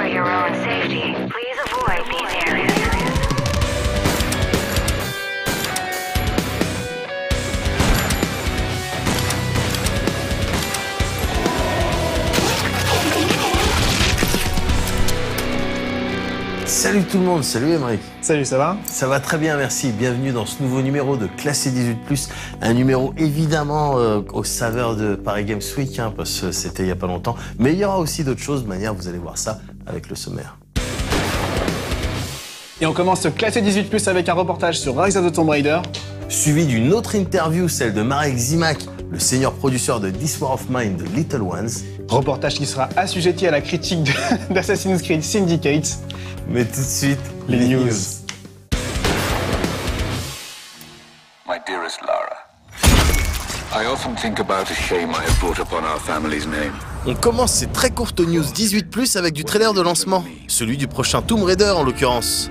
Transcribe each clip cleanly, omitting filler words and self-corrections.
your own safety, please avoid these areas. Salut tout le monde, salut Émeric. Salut, ça va? Ça va très bien, merci. Bienvenue dans ce nouveau numéro de Classé 18+, un numéro évidemment aux saveurs de Paris Games Week, parce que c'était il n'y a pas longtemps. Mais il y aura aussi d'autres choses, de manière, vous allez voir ça avec le sommaire. Et on commence ce Classé 18+, avec un reportage sur Rise of the Tomb Raider. Suivi d'une autre interview, celle de Marek Zimak, le senior producteur de This War of Mine de Little Ones. Reportage qui sera assujetti à la critique d'Assassin's Creed Syndicate. Mais tout de suite, les news. My dearest Lara, I often think about the shame I have brought upon our family's name. On commence ces très courtes news 18+, avec du trailer de lancement. Celui du prochain Tomb Raider en l'occurrence.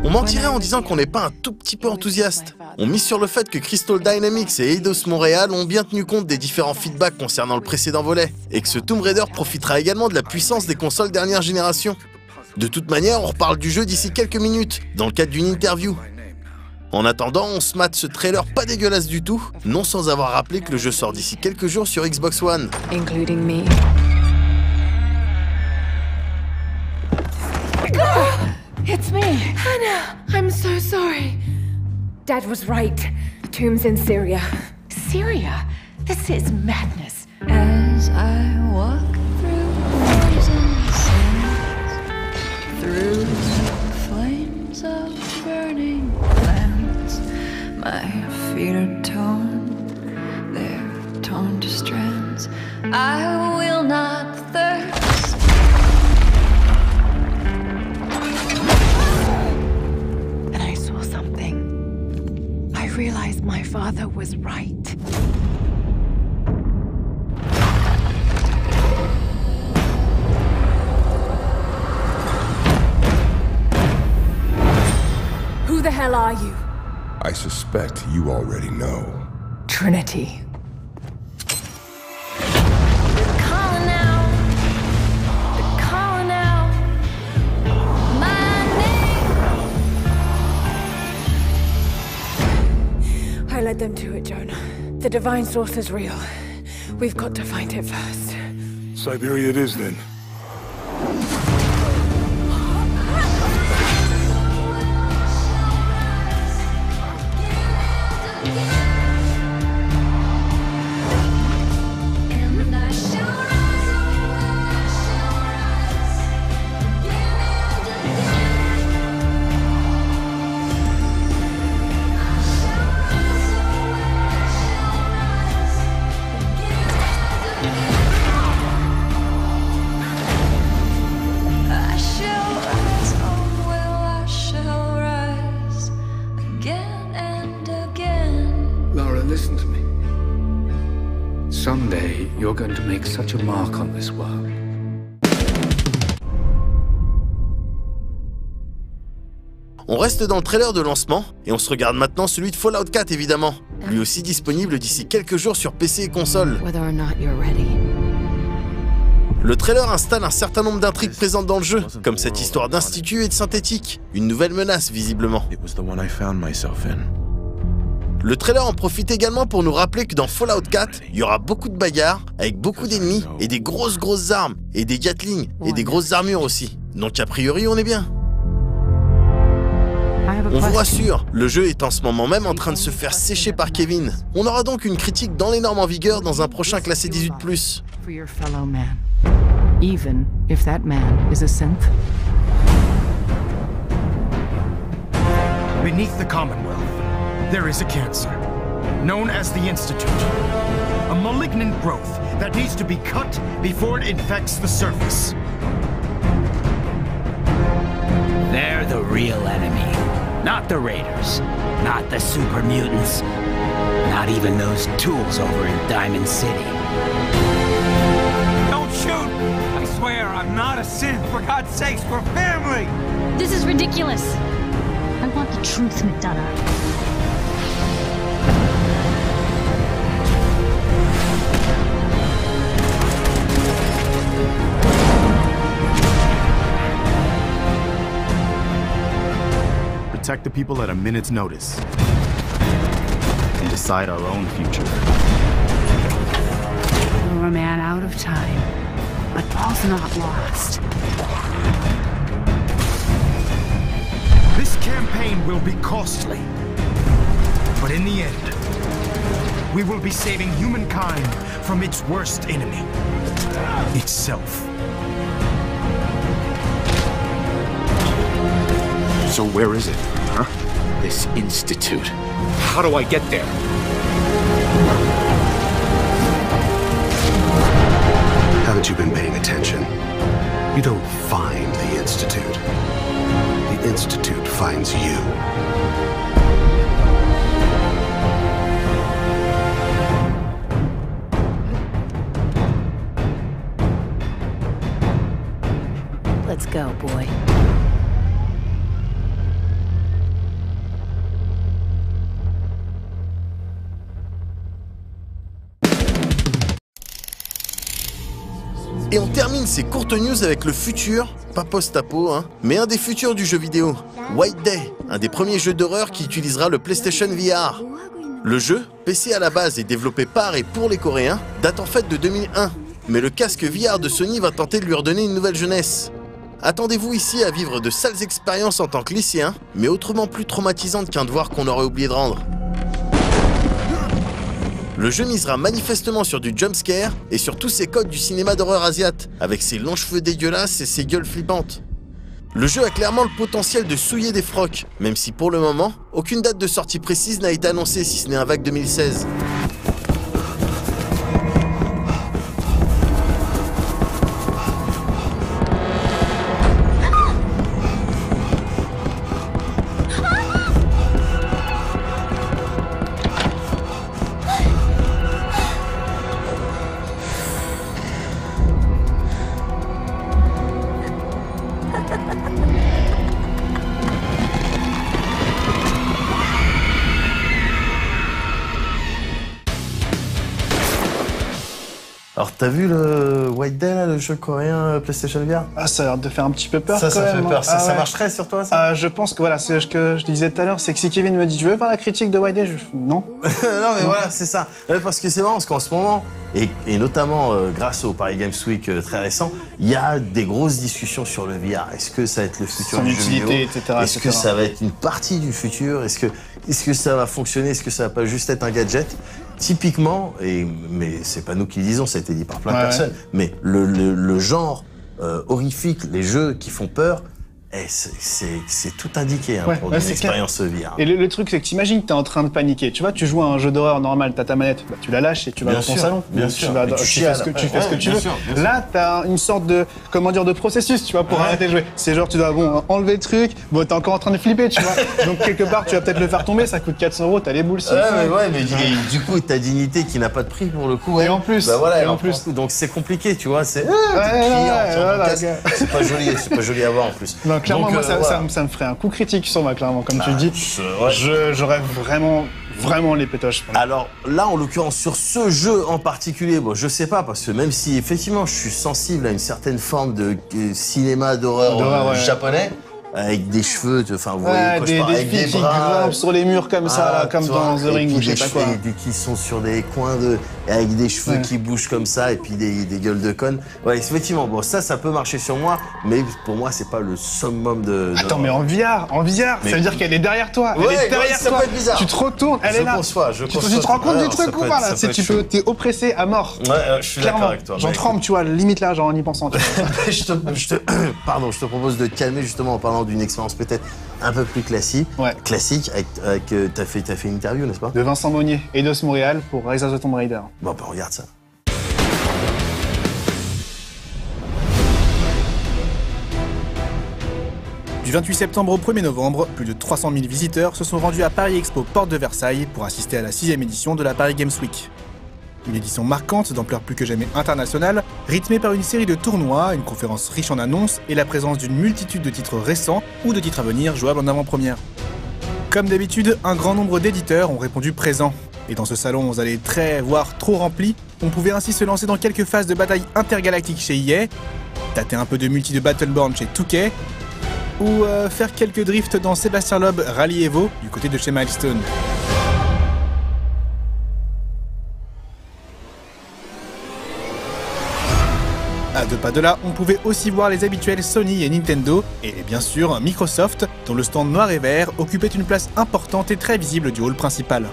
On mentirait en disant qu'on n'est pas un tout petit peu enthousiaste. On mise sur le fait que Crystal Dynamics et Eidos Montréal ont bien tenu compte des différents feedbacks concernant le précédent volet, et que ce Tomb Raider profitera également de la puissance des consoles dernière génération. De toute manière, on reparle du jeu d'ici quelques minutes, dans le cadre d'une interview. En attendant, on se mate ce trailer pas dégueulasse du tout, non sans avoir rappelé que le jeu sort d'ici quelques jours sur Xbox One. Including me. It's me. Hannah, I'm so sorry. Dad was right. The tomb's in Syria. Syria? This is madness. As I walk through frozen sands, through flames of burning lands, my feet are torn, they're torn to strands. I will not thirst. I realized my father was right. Who the hell are you? I suspect you already know. Trinity. I led them to it, Jonah. The divine source is real. We've got to find it first. Siberia it is, then. Listen to me. Someday, you're going to make such a mark on this world. On reste dans le trailer de lancement, et on se regarde maintenant celui de Fallout 4 évidemment, lui aussi disponible d'ici quelques jours sur PC et console. Le trailer installe un certain nombre d'intrigues présentes dans le jeu, comme cette histoire d'institut et de synthétique, une nouvelle menace visiblement. Le trailer en profite également pour nous rappeler que dans Fallout 4, il y aura beaucoup de bagarres, avec beaucoup d'ennemis, et des grosses armes, et des Gatling, et des grosses armures aussi. Donc a priori, on est bien. On vous rassure, le jeu est en ce moment même en train de se faire sécher par Kevin. On aura donc une critique dans les normes en vigueur dans un prochain classé 18+. For your fellow man, even if that man is a synth. Beneath the Commonwealth, there is a cancer, known as the Institute. A malignant growth that needs to be cut before it infects the surface. They're the real enemy. Not the Raiders. Not the super mutants. Not even those tools over in Diamond City. Don't shoot! I swear, I'm not a synth. For God's sakes, we're family! This is ridiculous. I want the truth, McDonough. protect the people at a minute's notice and decide our own future. You're a man out of time, but all's not lost. This campaign will be costly, but in the end, we will be saving humankind from its worst enemy, itself. So where is it, huh? This institute. How do I get there? Haven't you been paying attention? You don't find the institute. The institute finds you. Let's go, boy. Et on termine ces courtes news avec le futur, pas post-apo, hein, mais un des futurs du jeu vidéo, White Day, un des premiers jeux d'horreur qui utilisera le PlayStation VR. Le jeu, PC à la base et développé par et pour les Coréens, date en fait de 2001, mais le casque VR de Sony va tenter de lui redonner une nouvelle jeunesse. Attendez-vous ici à vivre de sales expériences en tant que lycéen, mais autrement plus traumatisantes qu'un devoir qu'on aurait oublié de rendre. Le jeu misera manifestement sur du jumpscare et sur tous ces codes du cinéma d'horreur asiate, avec ses longs cheveux dégueulasses et ses gueules flippantes. Le jeu a clairement le potentiel de souiller des frocs, même si pour le moment, aucune date de sortie précise n'a été annoncée si ce n'est un vague 2016. Alors t'as vu le White Day là, le jeu coréen PlayStation VR? Ah, ça a l'air de faire un petit peu peur. Ça quand même, fait peur. Ça, ah, ça ouais. marcherait sur toi ça? Je pense que voilà, c'est ce que je te disais tout à l'heure, c'est que si Kevin me dit tu veux faire la critique de White Day, non. Non mais voilà, c'est ça. Parce que c'est marrant parce qu'en ce moment, et notamment grâce au Paris Games Week très récent, il y a des grosses discussions sur le VR. Est-ce que ça va être le futur Son du jeu vidéo? utilité, etc. Est-ce que ça va être une partie du futur? Est-ce que ça va fonctionner? Est-ce que ça va pas juste être un gadget? Typiquement, mais c'est pas nous qui le disons, ça a été dit par plein de personnes, mais le genre horrifique, les jeux qui font peur, c'est tout indiqué hein, pour une expérience VR. Et le truc, c'est que t'imagines que t'es en train de paniquer. Tu vois, tu joues à un jeu d'horreur normal, t'as ta manette, bah, tu la lâches et tu vas dans ton salon. Bien sûr. Tu fais ce que tu veux. Là, t'as une sorte de, comment dire, de processus, tu vois, pour arrêter de jouer. C'est genre, tu dois, enlever le truc, bon, t'es encore en train de flipper, tu vois. Donc, quelque part, tu vas peut-être le faire tomber, ça coûte 400 €, t'as les boules. Mais du coup, ta dignité qui n'a pas de prix pour le coup. Et en plus. Bah voilà, et en plus. Donc, c'est compliqué, tu vois, c'est c'est pas joli à voir en plus. Non, clairement, moi, ça me ferait un coup critique sur moi, clairement, comme tu le dis. J'aurais vraiment les pétoches. Alors là, en l'occurrence, sur ce jeu en particulier, bon, je sais pas, parce que même si effectivement je suis sensible à une certaine forme de cinéma d'horreur japonais, avec des cheveux, enfin vous voyez quoi je parle, avec des bras qui grimpent sur les murs comme ça, là, comme dans The Ring ou je sais pas quoi. Qui sont sur des coins avec des cheveux qui bougent comme ça et puis des gueules de connes. Ouais, effectivement, bon ça peut marcher sur moi, mais pour moi c'est pas le summum de. Attends, mais en VR, ça veut dire qu'elle est derrière toi. Elle est derrière toi. Peut être bizarre. Tu te retournes, elle est là. Tu te rends compte du truc ou pas là? T'es oppressé à mort. Ouais, je suis d'accord avec toi. J'en tremble, tu vois, limite là, genre en y pensant. Je te propose de te calmer justement en parlant d'une expérience peut-être un peu plus classique. T'as fait une interview, n'est-ce pas? De Vincent Monnier, Eidos Montréal pour Rise of the Tomb Raider. Bon, bah regarde ça. Du 28 septembre au 1er novembre, plus de 300 000 visiteurs se sont rendus à Paris Expo Porte de Versailles pour assister à la 6e édition de la Paris Games Week. Une édition marquante d'ampleur plus que jamais internationale, rythmée par une série de tournois, une conférence riche en annonces et la présence d'une multitude de titres récents ou de titres à venir jouables en avant-première. Comme d'habitude, un grand nombre d'éditeurs ont répondu présents. Et dans ce salon aux allées très, voire trop remplies, on pouvait ainsi se lancer dans quelques phases de bataille intergalactique chez EA, tâter un peu de multi de Battleborn chez 2K, ou faire quelques drifts dans Sébastien Loeb Rally Evo du côté de chez Milestone. À 2 pas de là, on pouvait aussi voir les habituels Sony et Nintendo, et bien sûr Microsoft, dont le stand noir et vert occupait une place importante et très visible du hall principal.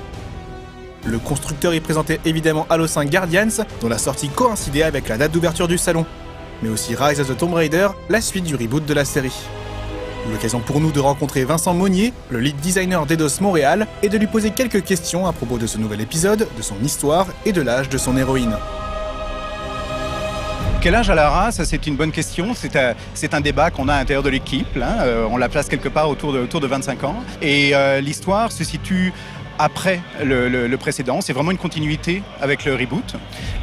Le constructeur y présentait évidemment Halo 5 Guardians, dont la sortie coïncidait avec la date d'ouverture du salon, mais aussi Rise of the Tomb Raider, la suite du reboot de la série. L'occasion pour nous de rencontrer Vincent Monnier, le lead designer d'Eidos Montréal, et de lui poser quelques questions à propos de ce nouvel épisode, de son histoire et de l'âge de son héroïne. Quel âge a Lara? Ça, c'est une bonne question. C'est un débat qu'on a à l'intérieur de l'équipe. On la place quelque part autour de 25 ans. Et l'histoire se situe après le précédent. C'est vraiment une continuité avec le reboot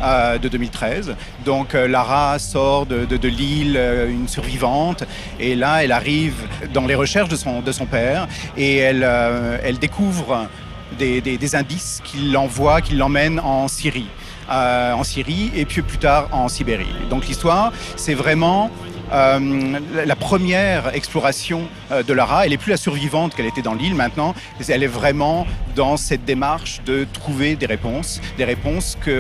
de 2013. Donc Lara sort de l'île, une survivante, et là elle arrive dans les recherches de son père, et elle découvre des indices qui l'emmènent en Syrie. Et puis plus tard en Sibérie. Donc l'histoire, c'est vraiment la première exploration de Lara. Elle n'est plus la survivante qu'elle était dans l'île maintenant. Elle est vraiment dans cette démarche de trouver des réponses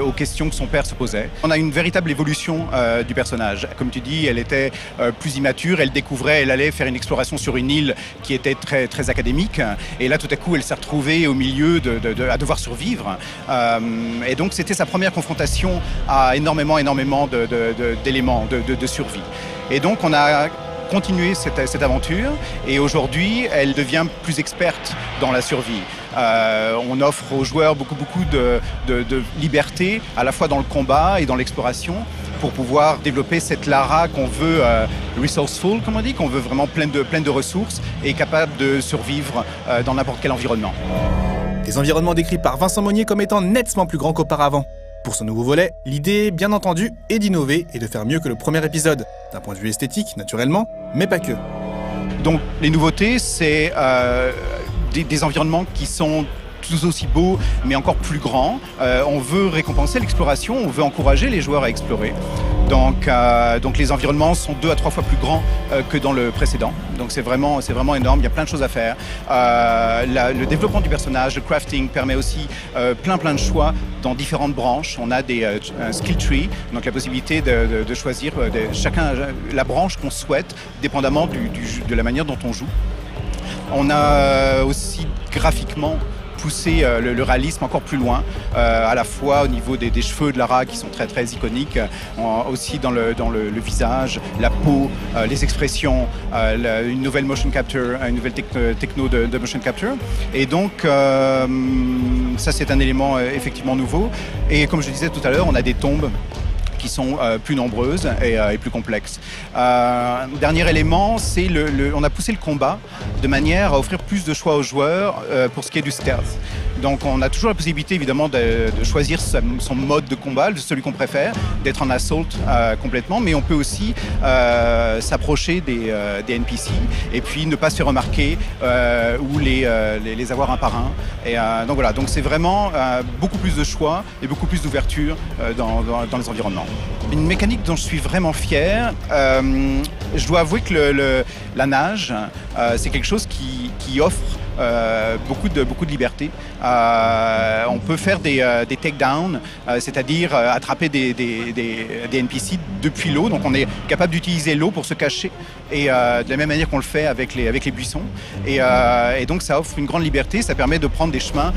aux questions que son père se posait. On a une véritable évolution du personnage. Comme tu dis, elle était plus immature, elle allait faire une exploration sur une île qui était très, très académique. Et là, tout à coup, elle s'est retrouvée au milieu à devoir survivre. Et donc, c'était sa première confrontation à énormément d'éléments de survie. Et donc, on a continué cette aventure, et aujourd'hui, elle devient plus experte dans la survie. On offre aux joueurs beaucoup de liberté, à la fois dans le combat et dans l'exploration, pour pouvoir développer cette Lara qu'on veut resourceful, comme on dit, qu'on veut vraiment pleine de ressources et capable de survivre dans n'importe quel environnement. Des environnements décrits par Vincent Monnier comme étant nettement plus grands qu'auparavant. Pour ce nouveau volet, l'idée, bien entendu, est d'innover et de faire mieux que le premier épisode, d'un point de vue esthétique, naturellement, mais pas que. Donc, les nouveautés, c'est des environnements qui sont tout aussi beaux, mais encore plus grands. On veut récompenser l'exploration, on veut encourager les joueurs à explorer. Donc les environnements sont 2 à 3 fois plus grands que dans le précédent. Donc c'est vraiment énorme, il y a plein de choses à faire. Le développement du personnage, le crafting permet aussi plein de choix dans différentes branches. On a un skill tree, donc la possibilité de choisir chacun la branche qu'on souhaite, dépendamment de la manière dont on joue. On a aussi graphiquement pousser le réalisme encore plus loin, à la fois au niveau des cheveux de Lara qui sont très très iconiques, aussi dans le visage, la peau, les expressions, une nouvelle motion capture, une nouvelle techno de motion capture. Et donc ça c'est un élément effectivement nouveau. Et comme je disais tout à l'heure, on a des tombes qui sont plus nombreuses et plus complexes. Dernier élément, c'est on a poussé le combat de manière à offrir plus de choix aux joueurs pour ce qui est du stealth. Donc on a toujours la possibilité évidemment de choisir son mode de combat, celui qu'on préfère, d'être en assault complètement, mais on peut aussi s'approcher des NPC et puis ne pas se faire remarquer ou les avoir un par un. Et donc voilà, donc c'est vraiment beaucoup plus de choix et beaucoup plus d'ouverture dans les environnements. Une mécanique dont je suis vraiment fier, je dois avouer que la nage, c'est quelque chose qui offre beaucoup de liberté. On peut faire des takedowns, c'est-à-dire attraper des NPC depuis l'eau. Donc on est capable d'utiliser l'eau pour se cacher, et de la même manière qu'on le fait avec les buissons. Et donc ça offre une grande liberté, ça permet de prendre des chemins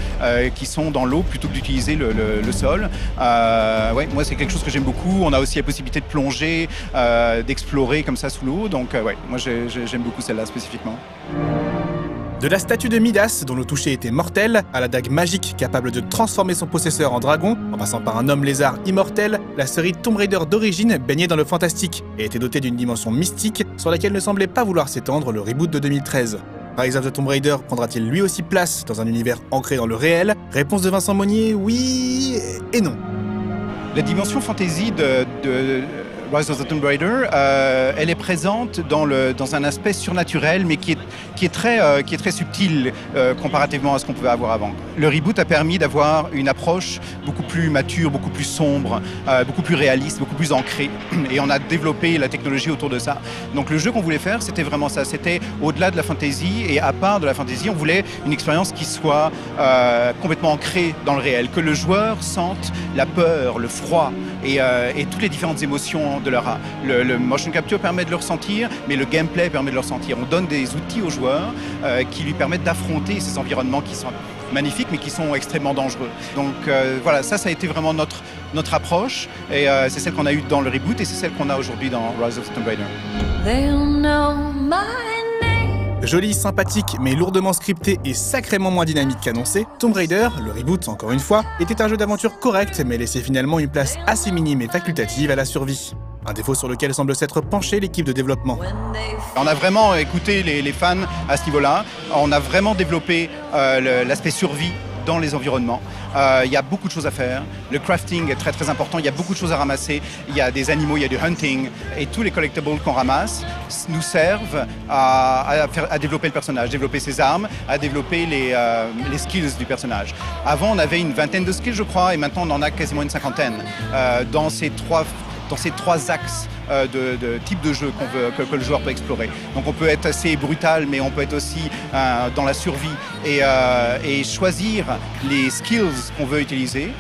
qui sont dans l'eau plutôt que d'utiliser le sol. Ouais, moi c'est quelque chose que j'aime beaucoup. On a aussi la possibilité de plonger, d'explorer comme ça sous l'eau. Donc ouais, moi j'aime beaucoup celle-là spécifiquement. De la statue de Midas, dont le toucher était mortel, à la dague magique capable de transformer son possesseur en dragon, en passant par un homme lézard immortel, la série Tomb Raider d'origine baignait dans le fantastique et était dotée d'une dimension mystique sur laquelle ne semblait pas vouloir s'étendre le reboot de 2013. Rise of the Tomb Raider prendra-t-il lui aussi place dans un univers ancré dans le réel? Réponse de Vincent Monnier, oui et non. La dimension fantasy Rise of the Tomb Raider, elle est présente dans un aspect surnaturel, mais qui est très subtil comparativement à ce qu'on pouvait avoir avant. Le reboot a permis d'avoir une approche beaucoup plus mature, beaucoup plus sombre, beaucoup plus réaliste, beaucoup plus ancrée, et on a développé la technologie autour de ça. Donc le jeu qu'on voulait faire, c'était vraiment ça, c'était au-delà de la fantasy, et à part de la fantasy, on voulait une expérience qui soit complètement ancrée dans le réel, que le joueur sente la peur, le froid et toutes les différentes émotions de leur art. Le motion capture permet de le ressentir, mais le gameplay permet de le ressentir. On donne des outils aux joueurs qui lui permettent d'affronter ces environnements qui sont magnifiques, mais qui sont extrêmement dangereux. Donc voilà, ça a été vraiment notre approche, et c'est celle qu'on a eue dans le reboot, et c'est celle qu'on a aujourd'hui dans Rise of the Tomb Raider. Joli, sympathique, mais lourdement scripté et sacrément moins dynamique qu'annoncé, Tomb Raider, le reboot encore une fois, était un jeu d'aventure correct, mais laissait finalement une place assez minime et facultative à la survie. Un défaut sur lequel semble s'être penchée l'équipe de développement. On a vraiment écouté les fans à ce niveau-là. On a vraiment développé l'aspect survie dans les environnements. Il y a beaucoup de choses à faire. Le crafting est très très important. Il y a beaucoup de choses à ramasser. Il y a des animaux, il y a du hunting. Et tous les collectibles qu'on ramasse nous servent à développer le personnage, développer ses armes, à développer les skills du personnage. Avant, on avait une vingtaine de skills, je crois, et maintenant on en a quasiment une cinquantaine. Dans ces trois axes de type de jeu que le joueur peut explorer. Donc on peut être assez brutal, mais on peut être aussi dans la survie et choisir les skills qu'on veut utiliser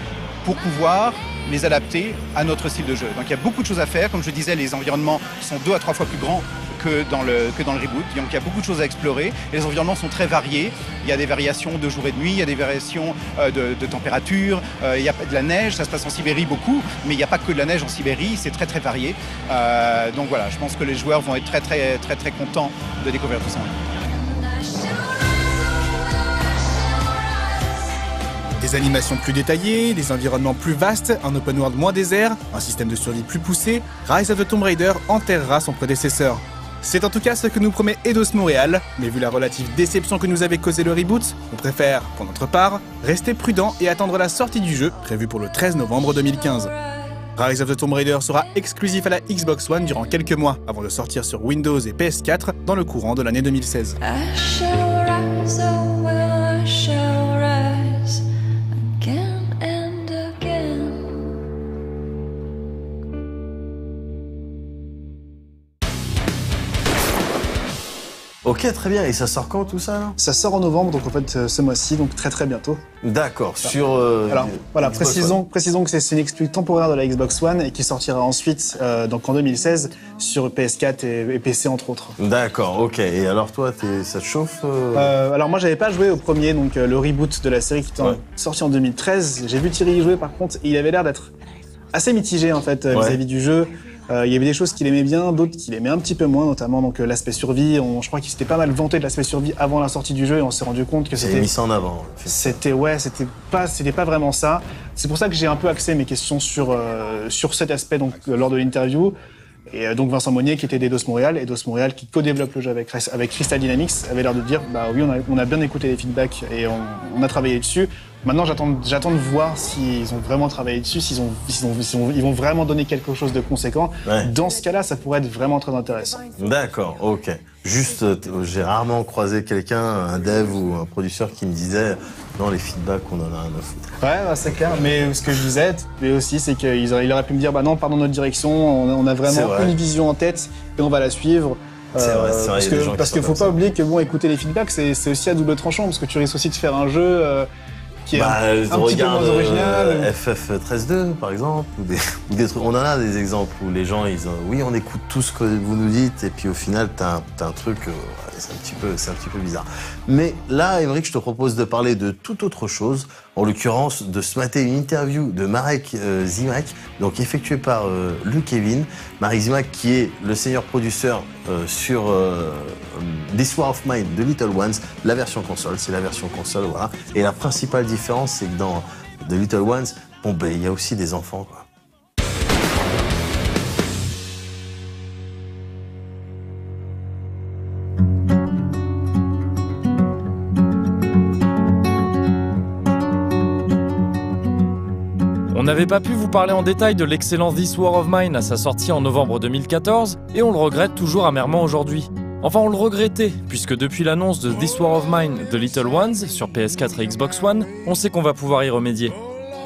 pour pouvoir les adapter à notre style de jeu. Donc il y a beaucoup de choses à faire. Comme je disais, les environnements sont 2 à 3 fois plus grands que dans le reboot. Donc il y a beaucoup de choses à explorer. Et les environnements sont très variés. Il y a des variations de jour et de nuit, il y a des variations de température, il y a de la neige, ça se passe en Sibérie beaucoup, mais il n'y a pas que de la neige en Sibérie, c'est très très varié. Donc voilà, je pense que les joueurs vont être très très très très contents de découvrir tout ça. Des animations plus détaillées, des environnements plus vastes, un open world moins désert, un système de survie plus poussé, Rise of the Tomb Raider enterrera son prédécesseur. C'est en tout cas ce que nous promet Eidos Montréal, mais vu la relative déception que nous avait causé le reboot, on préfère, pour notre part, rester prudent et attendre la sortie du jeu, prévue pour le 13 novembre 2015. Rise of the Tomb Raider sera exclusif à la Xbox One durant quelques mois, avant de sortir sur Windows et PS4 dans le courant de l'année 2016. Ok, très bien. Et ça sort quand tout ça là? Ça sort en novembre, donc en fait ce mois-ci, donc très très bientôt. D'accord. Sur. Alors voilà, précisons que c'est une exclu temporaire de la Xbox One et qui sortira ensuite, donc en 2016, sur PS4 et PC entre autres. D'accord. Ok. Et alors toi, ça te chauffe Alors moi, j'avais pas joué au premier, donc le reboot de la série qui était sorti en 2013. J'ai vu Thierry y jouer par contre, et il avait l'air d'être assez mitigé en fait vis-à-vis du jeu. Il y avait des choses qu'il aimait bien, d'autres qu'il aimait un petit peu moins, notamment donc l'aspect survie. Je crois qu'il s'était pas mal vanté de l'aspect survie avant la sortie du jeu et on s'est rendu compte que c'était mis ça en avant. C'était pas vraiment ça. C'est pour ça que j'ai un peu axé mes questions sur cet aspect donc lors de l'interview. Et donc Vincent Monnier qui était d'Eidos Montréal qui co-développe le jeu avec Crystal Dynamics avait l'air de dire bah oui on a bien écouté les feedbacks et on a travaillé dessus. Maintenant j'attends de voir s'ils ont vraiment travaillé dessus, ils vont vraiment donner quelque chose de conséquent. Ouais. Dans ce cas-là, ça pourrait être vraiment très intéressant. D'accord, ok. Juste, j'ai rarement croisé quelqu'un, un dev ou un producteur qui me disait non, les feedbacks, on en a rien à foutre. Ouais, bah, c'est clair. Mais ce que je disais, mais aussi, c'est qu'il aurait pu me dire bah non, pars dans notre direction, on a vraiment une vision en tête et on va la suivre. C'est vrai, parce qu'il faut pas oublier que bon, écouter les feedbacks, c'est aussi à double tranchant parce que tu risques aussi de faire un jeu qui est un petit peu moins original. FF13.2 par exemple, ou des trucs. On en a des exemples où les gens oui, on écoute tout ce que vous nous dites et puis au final t'as un truc c'est un petit peu bizarre. Mais là, Aymeric, je te propose de parler de toute autre chose, en l'occurrence de se mater une interview de Marek Zimak, donc effectuée par Luc Kevin. Marek Zimak qui est le senior producteur sur This War of Mine de Little Ones, la version console, c'est la version console, voilà. Et la principale différence, c'est que dans The Little Ones, il y a aussi des enfants, quoi. On n'avait pas pu vous parler en détail de l'excellent This War of Mine à sa sortie en novembre 2014, et on le regrette toujours amèrement aujourd'hui. Enfin, on le regrettait, puisque depuis l'annonce de This War of Mine The Little Ones sur PS4 et Xbox One, on sait qu'on va pouvoir y remédier.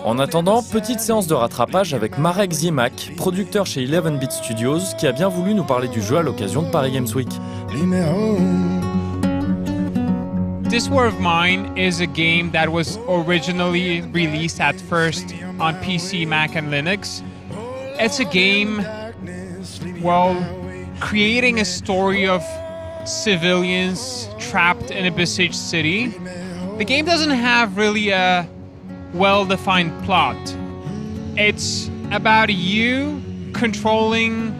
En attendant, petite séance de rattrapage avec Marek Ziemak, producteur chez 11-Bit Studios, qui a bien voulu nous parler du jeu à l'occasion de Paris Games Week. This War of Mine is a game that was originally released at first on PC, Mac, and Linux. It's a game, well, creating a story of civilians trapped in a besieged city. The game doesn't have really a well-defined plot. It's about you controlling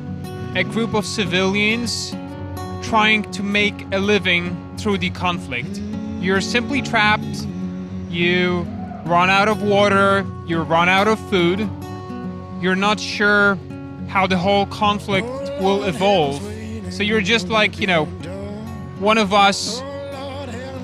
a group of civilians trying to make a living through the conflict. You're simply trapped, you run out of water, you run out of food, you're not sure how the whole conflict will evolve. So you're just like, you know, one of us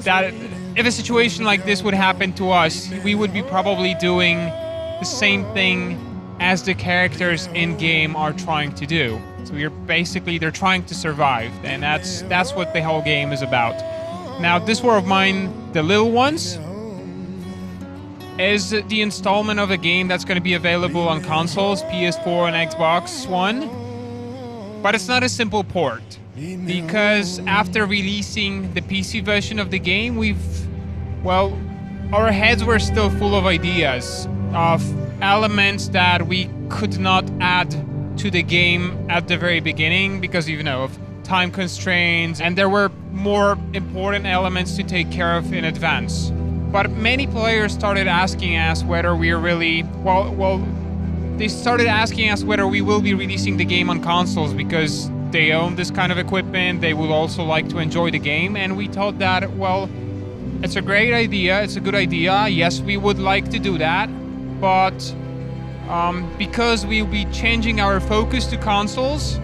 that if a situation like this would happen to us, we would be probably doing the same thing as the characters in game are trying to do. So they're trying to survive, and that's what the whole game is about. Now, This War of Mine, The Little Ones, is the installment of a game that's going to be available on consoles, PS4 and Xbox One. But it's not a simple port, because after releasing the PC version of the game, our heads were still full of ideas, of elements that we could not add to the game at the very beginning because, you know, of time constraints, and there were more important elements to take care of in advance. But many players started asking us whether we're really, they started asking us whether we will be releasing the game on consoles because they own this kind of equipment, they would also like to enjoy the game, and we thought that, well, it's a great idea, it's a good idea, yes, we would like to do that, but because we'll be changing our focus to consoles,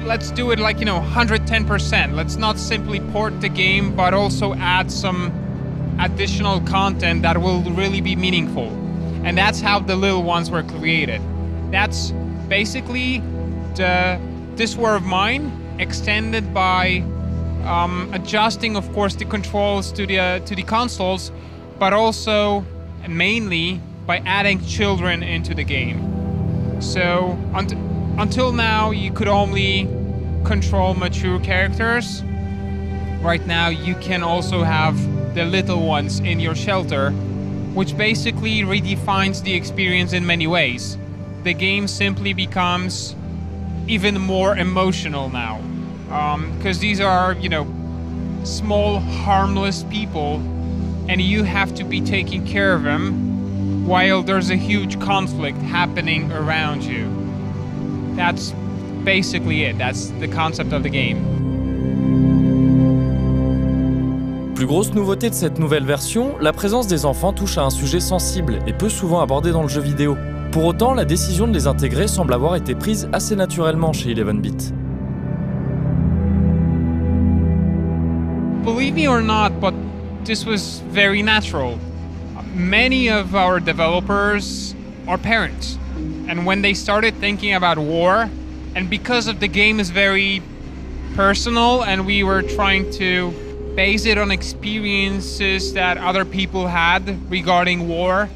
let's do it like, 110%. Let's not simply port the game, but also add some additional content that will really be meaningful. And that's how the Little Ones were created. That's basically This War of Mine extended by adjusting, of course, the controls to the consoles, but also and mainly by adding children into the game. So until now, you could only control mature characters. Right now, you can also have the little ones in your shelter, which basically redefines the experience in many ways. The game simply becomes even more emotional now, because these are, small, harmless people, and you have to be taking care of them while there's a huge conflict happening around you. That's basically it. That's the concept of the game. Plus grosse nouveauté de cette nouvelle version, la présence des enfants touche à un sujet sensible et peu souvent abordé dans le jeu vidéo. Pour autant, la décision de les intégrer semble avoir été prise assez naturellement chez 11-Bit. Believe me or not, but this was very natural. Many of our developers are parents, and when they started thinking about war, and because of the game is very personal and we were trying to base it on experiences that other people had regarding war,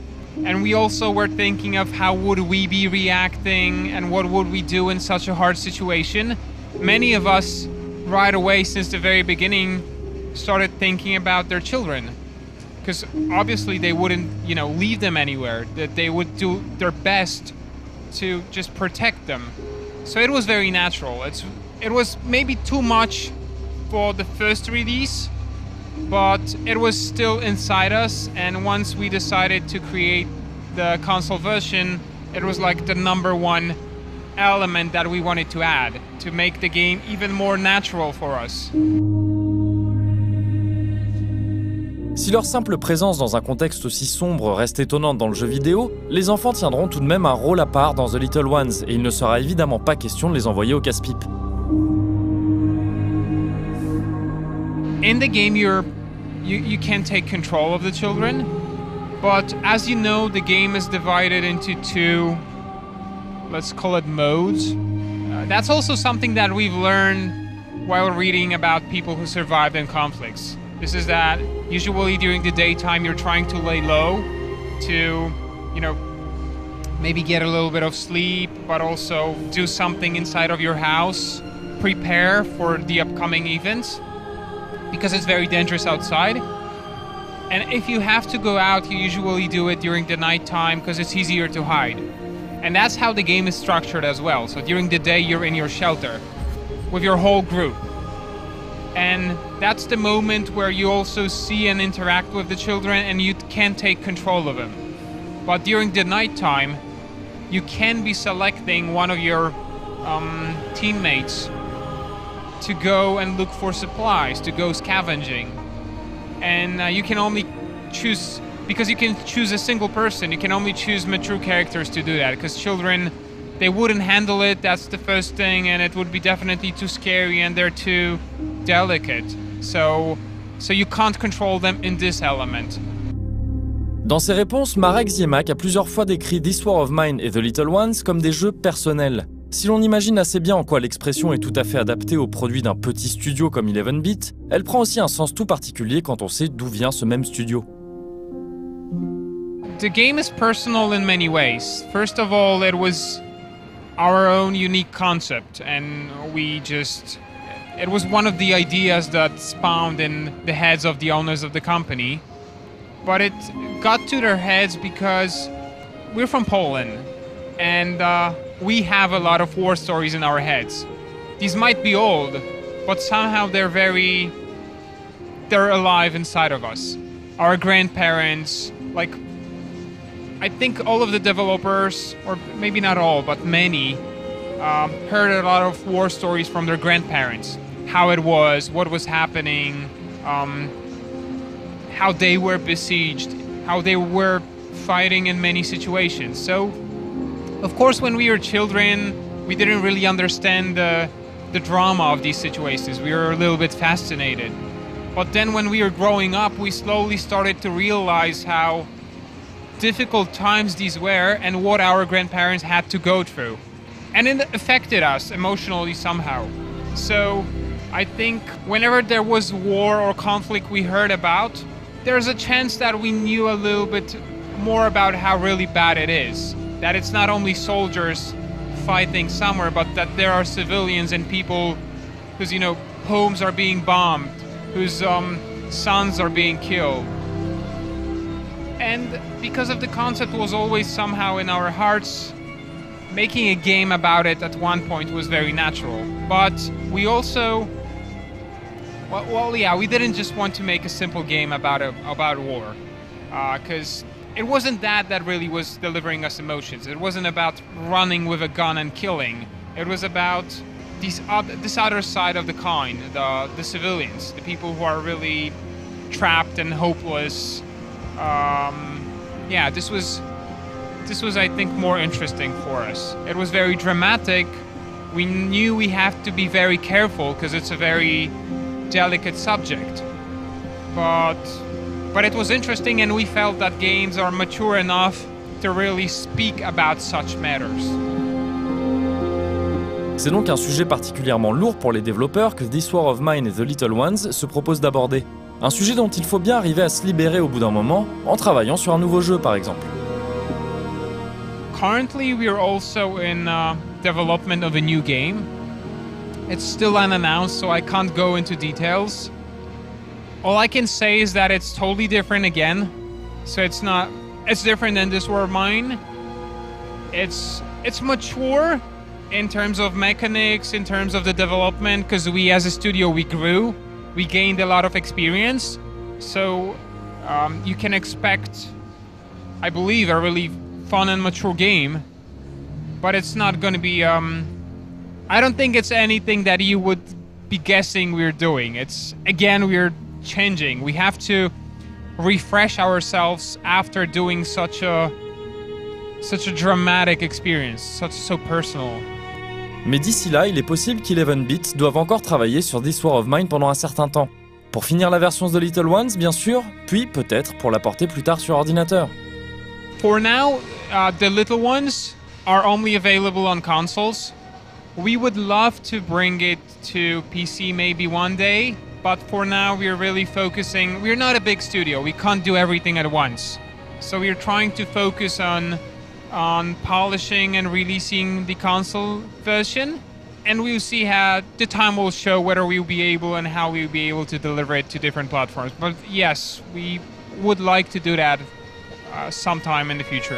and we also were thinking of how would we be reacting and what would we do in such a hard situation, many of us right away since the very beginning started thinking about their children. Because obviously they wouldn't, leave them anywhere, that they would do their best to just protect them. So it was very natural. It was maybe too much for the first release, but it was still inside us, and once we decided to create the console version, it was like the #1 element that we wanted to add to make the game even more natural for us. Si leur simple présence dans un contexte aussi sombre reste étonnante dans le jeu vidéo, les enfants tiendront tout de même un rôle à part dans The Little Ones, et il ne sera évidemment pas question de les envoyer au casse-pipe. In the game, you can take control of the children, But as you know, the game is divided into two, let's call it modes. That's also something that we've learned while reading about people who survived in conflicts. This is that usually during the daytime you're trying to lay low to, you know, maybe get a little bit of sleep, but also do something inside of your house, prepare for the upcoming events, because it's very dangerous outside. And if you have to go out, you usually do it during the nighttime because it's easier to hide. And that's how the game is structured as well. So during the day you're in your shelter with your whole group. And that's the moment where you also see and interact with the children and you can take control of them. But during the nighttime, you can be selecting one of your teammates to go and look for supplies, to go scavenging. And you can only choose, because you can choose a single person, you can only choose mature characters to do that, because children, they wouldn't handle it, that's the first thing, and it would be definitely too scary and they're too delicate. So you can't control them in this element. Dans ses réponses, Marek Ziemak a plusieurs fois décrit This War of Mine et The Little Ones comme des jeux personnels. Si l'on imagine assez bien en quoi l'expression est tout à fait adaptée aux produits d'un petit studio comme 11-bit, elle prend aussi un sens tout particulier quand on sait d'où vient ce même studio. The game is personal in many ways. First of all, it was our own unique concept, and it was one of the ideas that spawned in the heads of the owners of the company. But it got to their heads because we're from Poland, and we have a lot of war stories in our heads. These might be old, but somehow they're alive inside of us. Our grandparents, like, I think all of the developers, or maybe not all, but many, heard a lot of war stories from their grandparents. How it was, what was happening, how they were besieged, how they were fighting in many situations. So, of course, when we were children, we didn't really understand the drama of these situations. We were a little bit fascinated. But then when we were growing up, we slowly started to realize how difficult times these were and what our grandparents had to go through. And it affected us emotionally somehow. So I think whenever there was war or conflict we heard about, there's a chance that we knew a little bit more about how really bad it is. That it's not only soldiers fighting somewhere, but that there are civilians and people whose, homes are being bombed, whose sons are being killed. And because of the concept was always somehow in our hearts, making a game about it at one point was very natural. But we also, we didn't just want to make a simple game about war, because it wasn't that really was delivering us emotions. It wasn't about running with a gun and killing. It was about this other side of the coin, the civilians, the people who are really trapped and hopeless. This was, I think, more interesting for us. It was very dramatic. We knew we have to be very careful because it's a very delicate subject. But it was interesting, and we felt that games are mature enough to really speak about such matters. C'est donc un sujet particulièrement lourd pour les développeurs que This War of Mine et The Little Ones se proposent d'aborder. Un sujet dont il faut bien arriver à se libérer au bout d'un moment, en travaillant sur un nouveau jeu par exemple. Currently, we are also in development of a new game. It's still unannounced, so I can't go into details. All I can say is that it's totally different again. So it's different than This War of Mine. It's mature in terms of mechanics, in terms of the development, because we as a studio, we grew. We gained a lot of experience. So you can expect, I believe, a really fun and mature game. But it's not going to be, I don't think it's anything that you would be guessing we're doing. We're changing. We have to refresh ourselves after doing such a dramatic experience, so personal. Mais d'ici là, il est possible qu'11-bit doive encore travailler sur This War of Mine pendant un certain temps. Pour finir la version The Little Ones, bien sûr, puis peut-être pour la porter plus tard sur ordinateur. For now, the little ones are only available on consoles. We would love to bring it to PC maybe one day, but for now we're really focusing. We're not a big studio. We can't do everything at once. So we're trying to focus on polishing and releasing the console version. And we'll see how the time will show whether we'll be able and how we'll be able to deliver it to different platforms. But yes, we would like to do that sometime in the future.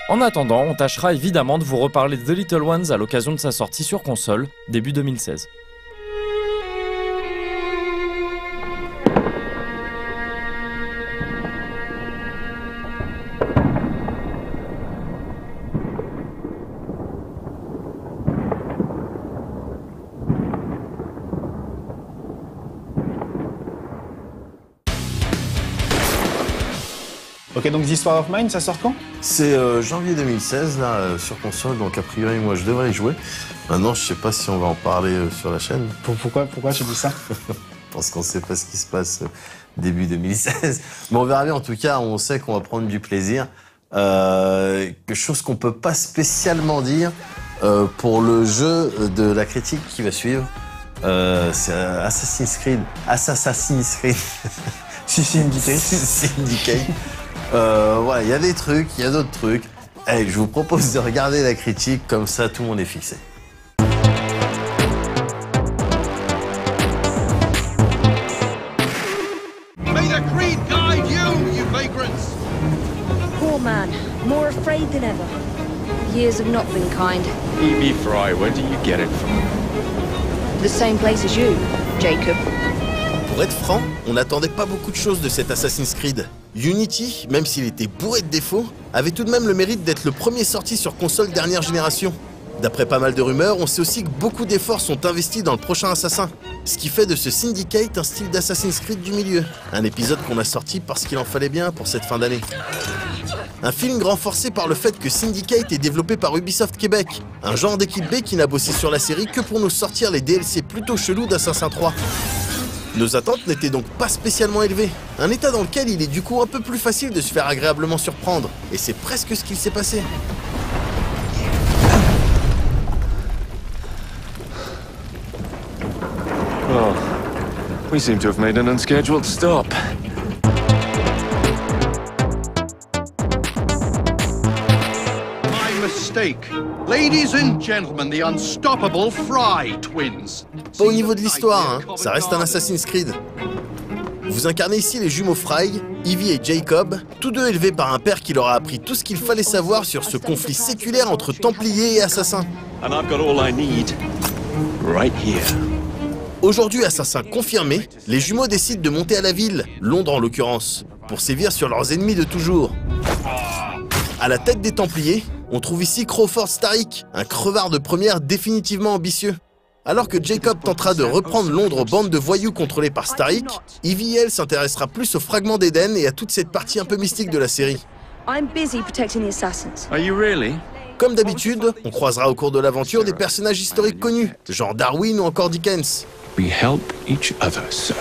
En attendant, on tâchera évidemment de vous reparler de The Little Ones à l'occasion de sa sortie sur console, début 2016. Ok, donc The War of Mine, ça sort quand? C'est janvier 2016, là, sur console, donc a priori, moi, je devrais y jouer. Maintenant, je sais pas si on va en parler sur la chaîne. Pourquoi tu dis ça? Parce qu'on sait pas ce qui se passe début 2016. Mais on verra bien, en tout cas, on sait qu'on va prendre du plaisir. Quelque chose qu'on peut pas spécialement dire pour le jeu de la critique qui va suivre. C'est Assassin's Creed. Syndicate. Voilà, il y a des trucs, il y a d'autres trucs. Hey, je vous propose de regarder la critique, comme ça tout le monde est fixé. May the Creed guide you, you vagrants! Poor man, more afraid than ever. Years have not been kind. E.B. Fry, where do you get it from? The same place as you, Jacob. Pour être franc, on n'attendait pas beaucoup de choses de cet Assassin's Creed. Unity, même s'il était bourré de défauts, avait tout de même le mérite d'être le premier sorti sur console dernière génération. D'après pas mal de rumeurs, on sait aussi que beaucoup d'efforts sont investis dans le prochain Assassin. Ce qui fait de ce Syndicate un style d'Assassin's Creed du milieu. Un épisode qu'on a sorti parce qu'il en fallait bien pour cette fin d'année. Un film renforcé par le fait que Syndicate est développé par Ubisoft Québec, un genre d'équipe B qui n'a bossé sur la série que pour nous sortir les DLC plutôt chelous d'Assassin 3. Nos attentes n'étaient donc pas spécialement élevées, un état dans lequel il est du coup un peu plus facile de se faire agréablement surprendre, et c'est presque ce qu'il s'est passé. Oh, we seem to have made an unscheduled stop. My mistake. Ladies and gentlemen, the unstoppable Fry twins. Pas au niveau de l'histoire, hein. Ça reste un Assassin's Creed. Vous incarnez ici les jumeaux Fry, Evie et Jacob, tous deux élevés par un père qui leur a appris tout ce qu'il fallait savoir sur ce conflit séculaire entre Templiers et Assassins. And I've got all I need right here. Aujourd'hui, Assassin confirmé, les jumeaux décident de monter à la ville, Londres en l'occurrence, pour sévir sur leurs ennemis de toujours. À la tête des Templiers, on trouve ici Crawford Starrick, un crevard de première définitivement ambitieux. Alors que Jacob tentera de reprendre Londres aux bandes de voyous contrôlées par Starrick, Evie, elle, s'intéressera plus aux fragments d'Éden et à toute cette partie un peu mystique de la série. I'm busy protecting the assassins. Are you really? Comme d'habitude, on croisera au cours de l'aventure des personnages historiques connus, genre Darwin ou encore Dickens. We help each other, sir.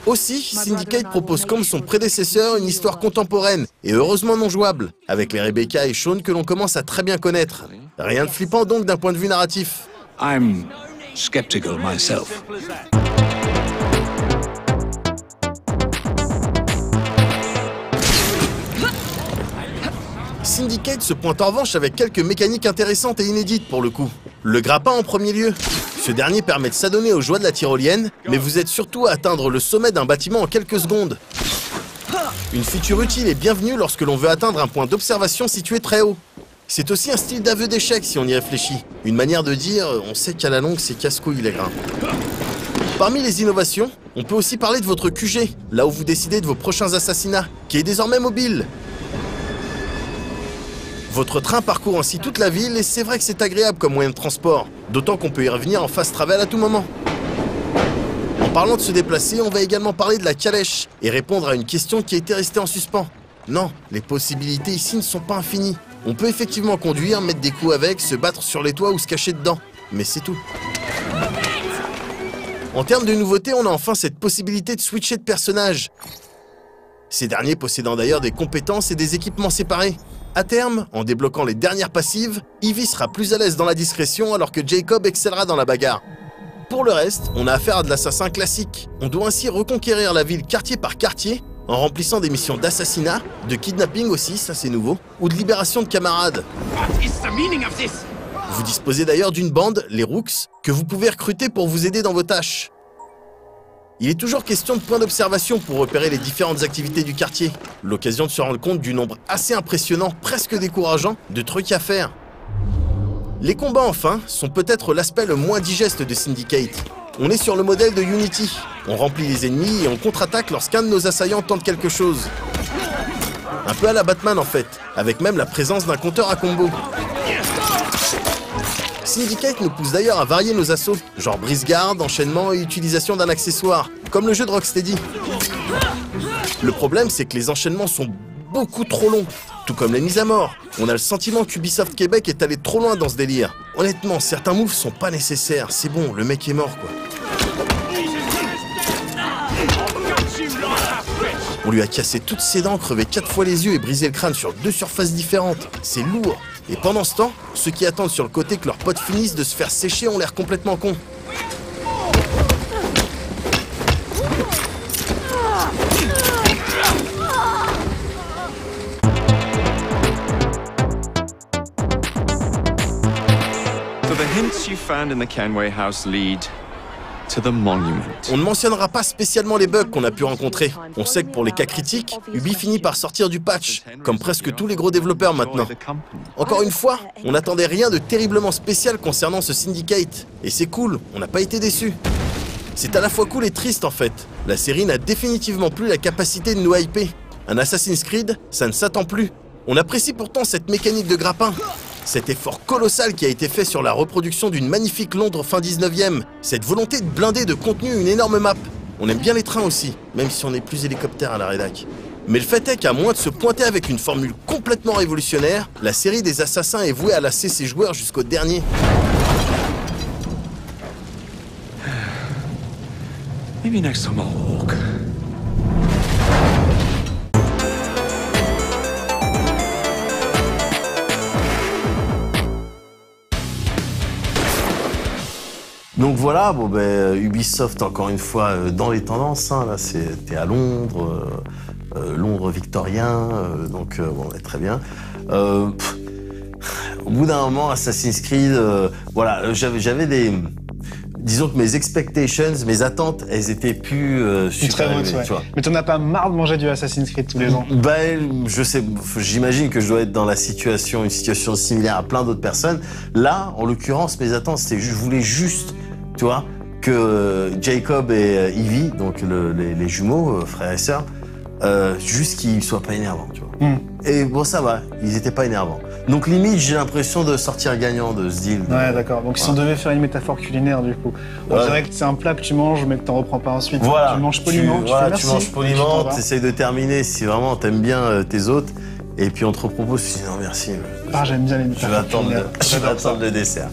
Aussi, Syndicate propose comme son prédécesseur une histoire contemporaine, et heureusement non jouable, avec les Rebecca et Sean que l'on commence à très bien connaître. Rien de flippant donc d'un point de vue narratif. I'm skeptical myself. Syndicate se pointe en revanche avec quelques mécaniques intéressantes et inédites pour le coup. Le grappin en premier lieu. Ce dernier permet de s'adonner aux joies de la tyrolienne, mais vous êtes surtout à atteindre le sommet d'un bâtiment en quelques secondes. Une feature utile et bienvenue lorsque l'on veut atteindre un point d'observation situé très haut. C'est aussi un style d'aveu d'échec si on y réfléchit. Une manière de dire, on sait qu'à la longue c'est casse-couille les grains. Parmi les innovations, on peut aussi parler de votre QG, là où vous décidez de vos prochains assassinats, qui est désormais mobile. Votre train parcourt ainsi toute la ville et c'est vrai que c'est agréable comme moyen de transport, d'autant qu'on peut y revenir en fast travel à tout moment. En parlant de se déplacer, on va également parler de la calèche et répondre à une question qui était restée en suspens. Non, les possibilités ici ne sont pas infinies. On peut effectivement conduire, mettre des coups avec, se battre sur les toits ou se cacher dedans, mais c'est tout. En termes de nouveautés, on a enfin cette possibilité de switcher de personnage. Ces derniers possédant d'ailleurs des compétences et des équipements séparés. À terme, en débloquant les dernières passives, Evie sera plus à l'aise dans la discrétion alors que Jacob excellera dans la bagarre. Pour le reste, on a affaire à de l'assassin classique. On doit ainsi reconquérir la ville quartier par quartier en remplissant des missions d'assassinat, de kidnapping aussi, ça c'est nouveau, ou de libération de camarades. Vous disposez d'ailleurs d'une bande, les Rooks, que vous pouvez recruter pour vous aider dans vos tâches. Il est toujours question de points d'observation pour repérer les différentes activités du quartier. L'occasion de se rendre compte du nombre assez impressionnant, presque décourageant, de trucs à faire. Les combats enfin sont peut-être l'aspect le moins digeste de Syndicate. On est sur le modèle de Unity. On remplit les ennemis et on contre-attaque lorsqu'un de nos assaillants tente quelque chose. Un peu à la Batman en fait, avec même la présence d'un compteur à combo. Syndicate nous pousse d'ailleurs à varier nos assauts, genre brise-garde, enchaînement et utilisation d'un accessoire, comme le jeu de Rocksteady. Le problème, c'est que les enchaînements sont beaucoup trop longs, tout comme les mises à mort. On a le sentiment qu'Ubisoft Québec est allé trop loin dans ce délire. Honnêtement, certains moves sont pas nécessaires, c'est bon, le mec est mort quoi. On lui a cassé toutes ses dents, crevé 4 fois les yeux et brisé le crâne sur 2 surfaces différentes. C'est lourd. Et pendant ce temps, ceux qui attendent sur le côté que leurs potes finissent de se faire sécher ont l'air complètement cons. So the hints you found in the Kenway house lead to the monument. On ne mentionnera pas spécialement les bugs qu'on a pu rencontrer. On sait que pour les cas critiques, Ubi finit par sortir du patch, comme presque tous les gros développeurs maintenant. Encore une fois, on n'attendait rien de terriblement spécial concernant ce Syndicate. Et c'est cool, on n'a pas été déçus. C'est à la fois cool et triste en fait. La série n'a définitivement plus la capacité de nous hyper. Un Assassin's Creed, ça ne s'attend plus. On apprécie pourtant cette mécanique de grappin. Cet effort colossal qui a été fait sur la reproduction d'une magnifique Londres fin 19e, cette volonté de blinder de contenu une énorme map. On aime bien les trains aussi, même si on n'est plus hélicoptère à la rédac. Mais le fait est qu'à moins de se pointer avec une formule complètement révolutionnaire, la série des assassins est vouée à lasser ses joueurs jusqu'au dernier. Maybe next time I'll walk. Donc voilà, bon ben Ubisoft encore une fois dans les tendances, hein, là c'était à Londres, Londres victorien, donc bon très bien. Au bout d'un moment, Assassin's Creed, voilà, j'avais des... Disons que mes expectations, mes attentes, elles étaient plus super élevées, tu vois. Mais t'en as pas marre de manger du Assassin's Creed tous les ans? Ben, je sais, j'imagine que je dois être dans une situation similaire à plein d'autres personnes. Là, en l'occurrence, mes attentes, c'était, je voulais juste, tu vois, que Jacob et Evie, donc les jumeaux, frères et sœurs, juste qu'ils soient pas énervants, tu vois. Et bon, ça va, ils étaient pas énervants. Donc limite, j'ai l'impression de sortir gagnant de ce deal. Ouais, d'accord. Donc si on devait faire une métaphore culinaire, du coup, on dirait que c'est un plat que tu manges, mais que t'en reprends pas ensuite. Voilà. Tu manges poliment, tu fais merci. Tu manges poliment, tu essayes de terminer si vraiment t'aimes bien tes hôtes, et puis on te propose, tu dis non merci. Ah, j'aime bien les métaphores culinaires. Je vais attendre le dessert.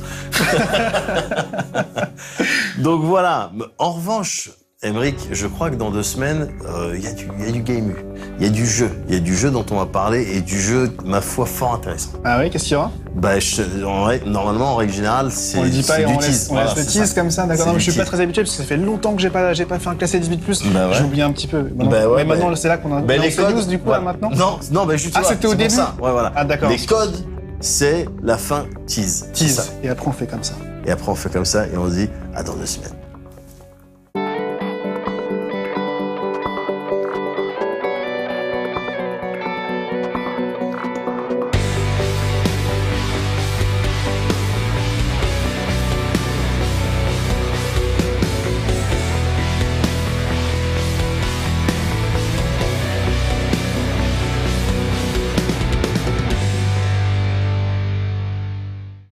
Donc voilà. En revanche, Emeric, je crois que dans 2 semaines, il y a du game. Il y a du jeu. Il y a du jeu dont on va parler et du jeu, ma foi, fort intéressant. Ah oui, qu'est-ce qu'il y aura? Bah, normalement, en règle générale, c'est on le dit pas, du on tease. On laisse le tease comme ça, d'accord. Je suis pas très habitué parce que ça fait longtemps que j'ai pas fait un classé 18+. Bah ouais. J'ai oublié un petit peu. Mais maintenant, c'est là qu'on a les codes, news, du coup, là, maintenant. Non, bah juste. Ah, c'était au début. Ça. Ouais, voilà. Ah, d'accord. Les codes, c'est la fin tease. Tease. Et après, on fait comme ça. Et on dit à dans 2 semaines.